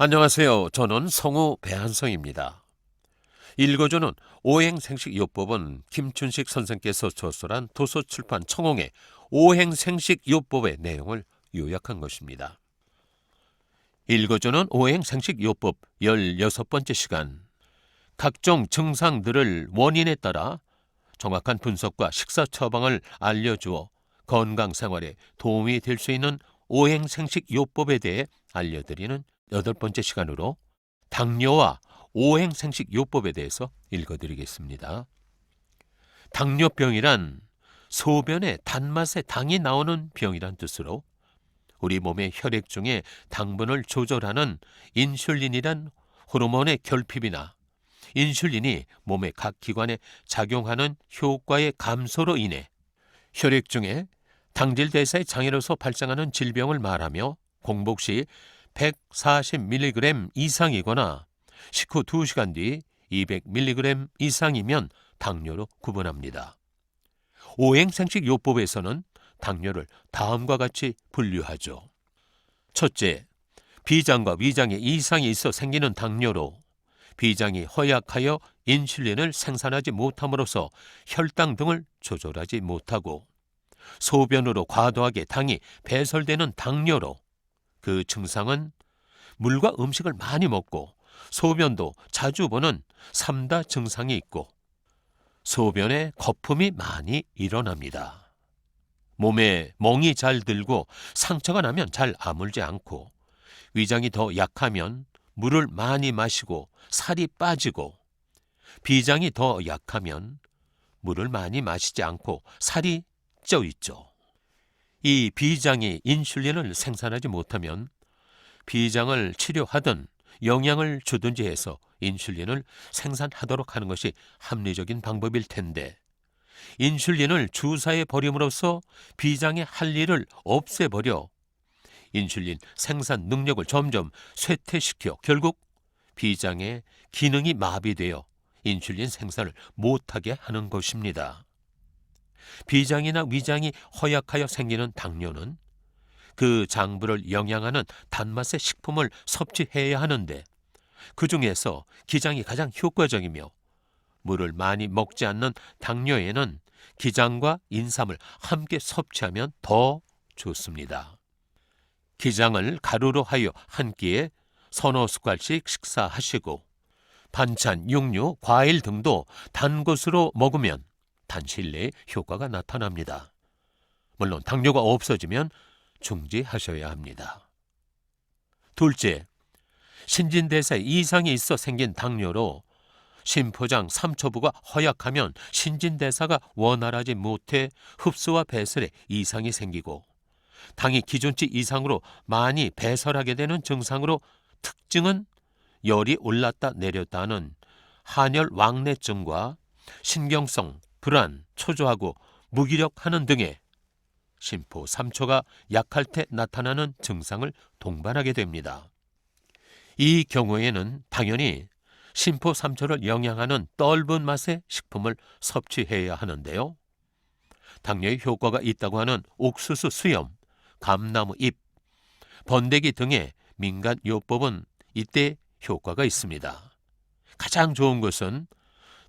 안녕하세요. 저는 성우 배한성입니다. 읽어주는 오행생식요법은 김춘식 선생께서 저술한 도서출판 청홍의 오행생식요법의 내용을 요약한 것입니다. 읽어주는 오행생식요법 16번째 시간, 각종 증상들을 원인에 따라 정확한 분석과 식사 처방을 알려주어 건강생활에 도움이 될 수 있는 오행생식요법에 대해 알려드리는 8번째 시간으로 당뇨와 오행생식요법에 대해서 읽어드리겠습니다. 당뇨병이란 소변에 단맛의 당이 나오는 병이란 뜻으로 우리 몸의 혈액 중에 당분을 조절하는 인슐린이란 호르몬의 결핍이나 인슐린이 몸의 각 기관에 작용하는 효과의 감소로 인해 혈액 중에 당질 대사의 장애로서 발생하는 질병을 말하며 공복 시 140mg 이상이거나 식후 2시간 뒤 200mg 이상이면 당뇨로 구분합니다. 오행생식요법에서는 당뇨를 다음과 같이 분류하죠. 첫째, 비장과 위장에 이상이 있어 생기는 당뇨로 비장이 허약하여 인슐린을 생산하지 못함으로써 혈당 등을 조절하지 못하고 소변으로 과도하게 당이 배설되는 당뇨로 그 증상은 물과 음식을 많이 먹고 소변도 자주 보는 3다 증상이 있고 소변에 거품이 많이 일어납니다. 몸에 멍이 잘 들고 상처가 나면 잘 아물지 않고 위장이 더 약하면 물을 많이 마시고 살이 빠지고 비장이 더 약하면 물을 많이 마시지 않고 살이 쪄 있죠. 이 비장이 인슐린을 생산하지 못하면 비장을 치료하든 영양을 주든지 해서 인슐린을 생산하도록 하는 것이 합리적인 방법일 텐데 인슐린을 주사해 버림으로써 비장의 할 일을 없애버려 인슐린 생산 능력을 점점 쇠퇴시켜 결국 비장의 기능이 마비되어 인슐린 생산을 못하게 하는 것입니다. 비장이나 위장이 허약하여 생기는 당뇨는 그 장부를 영양하는 단맛의 식품을 섭취해야 하는데 그 중에서 기장이 가장 효과적이며 물을 많이 먹지 않는 당뇨에는 기장과 인삼을 함께 섭취하면 더 좋습니다. 기장을 가루로 하여 한 끼에 서너 숟갈씩 식사하시고 반찬, 육류, 과일 등도 단 것으로 먹으면 단시일 내에 효과가 나타납니다. 물론 당뇨가 없어지면 중지하셔야 합니다. 둘째, 신진대사에 이상이 있어 생긴 당뇨로 심포장 삼초부가 허약하면 신진대사가 원활하지 못해 흡수와 배설에 이상이 생기고 당이 기준치 이상으로 많이 배설하게 되는 증상으로 특징은 열이 올랐다 내렸다 하는 한열왕래증과 신경성, 불안, 초조하고 무기력하는 등의 심포 3초가 약할 때 나타나는 증상을 동반하게 됩니다. 이 경우에는 당연히 심포 3초를 영양하는 떫은 맛의 식품을 섭취해야 하는데요. 당뇨에 효과가 있다고 하는 옥수수 수염, 감나무 잎, 번데기 등의 민간 요법은 이때 효과가 있습니다. 가장 좋은 것은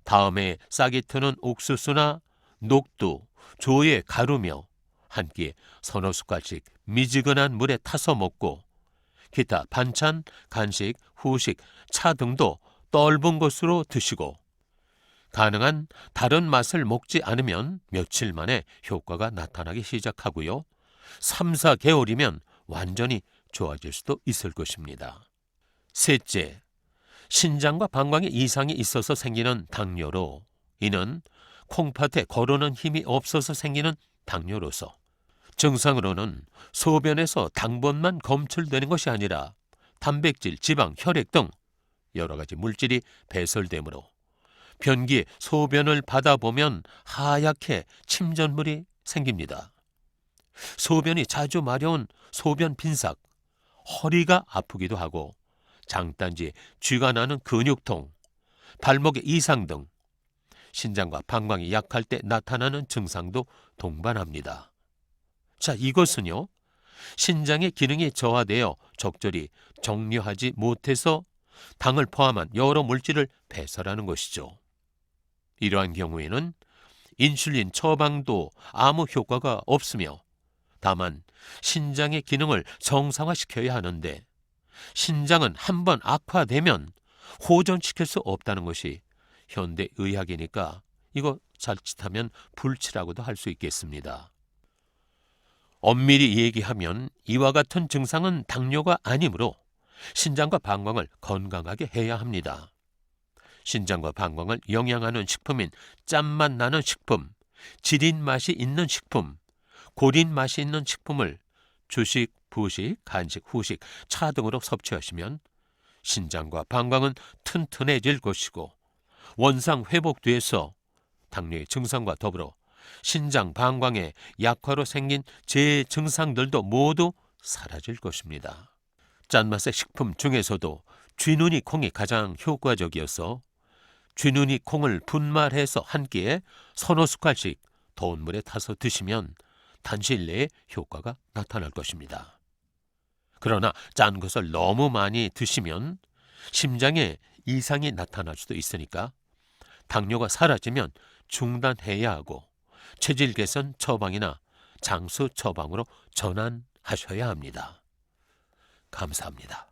다음에 싹이 트는 옥수수나 녹두, 조에 가루며 한 끼에 서너 숟갈씩 미지근한 물에 타서 먹고 기타 반찬, 간식, 후식, 차 등도 떫은 것으로 드시고 가능한 다른 맛을 먹지 않으면 며칠 만에 효과가 나타나기 시작하고요. 3, 4개월이면 완전히 좋아질 수도 있을 것입니다. 셋째, 신장과 방광에 이상이 있어서 생기는 당뇨로 이는 콩팥에 거르는 힘이 없어서 생기는 당뇨로서 증상으로는 소변에서 당분만 검출되는 것이 아니라 단백질, 지방, 혈액 등 여러 가지 물질이 배설되므로 변기에 소변을 받아보면 하얗게 침전물이 생깁니다. 소변이 자주 마려운 소변 빈삭, 허리가 아프기도 하고 장단지에 쥐가 나는 근육통, 발목의 이상 등 신장과 방광이 약할 때 나타나는 증상도 동반합니다. 자, 이것은요, 신장의 기능이 저하되어 적절히 정리하지 못해서 당을 포함한 여러 물질을 배설하는 것이죠. 이러한 경우에는 인슐린 처방도 아무 효과가 없으며 다만 신장의 기능을 정상화시켜야 하는데 신장은 한번 악화되면 호전시킬 수 없다는 것이 현대의학이니까 이거 자칫하면 불치라고도 할 수 있겠습니다. 엄밀히 얘기하면 이와 같은 증상은 당뇨가 아니므로 신장과 방광을 건강하게 해야 합니다. 신장과 방광을 영양하는 식품인 짠맛 나는 식품, 지린 맛이 있는 식품, 고린 맛이 있는 식품을 주식, 부식, 간식, 후식, 차 등으로 섭취하시면 신장과 방광은 튼튼해질 것이고 원상 회복돼서 당뇨의 증상과 더불어 신장, 방광의 약화로 생긴 재증상들도 모두 사라질 것입니다. 짠맛의 식품 중에서도 쥐눈이 콩이 가장 효과적이어서 쥐눈이 콩을 분말해서 한 끼에 서너 숟갈씩 더운 물에 타서 드시면 단시일 내에 효과가 나타날 것입니다. 그러나 짠 것을 너무 많이 드시면 심장에 이상이 나타날 수도 있으니까 당뇨가 사라지면 중단해야 하고 체질 개선 처방이나 장수 처방으로 전환하셔야 합니다. 감사합니다.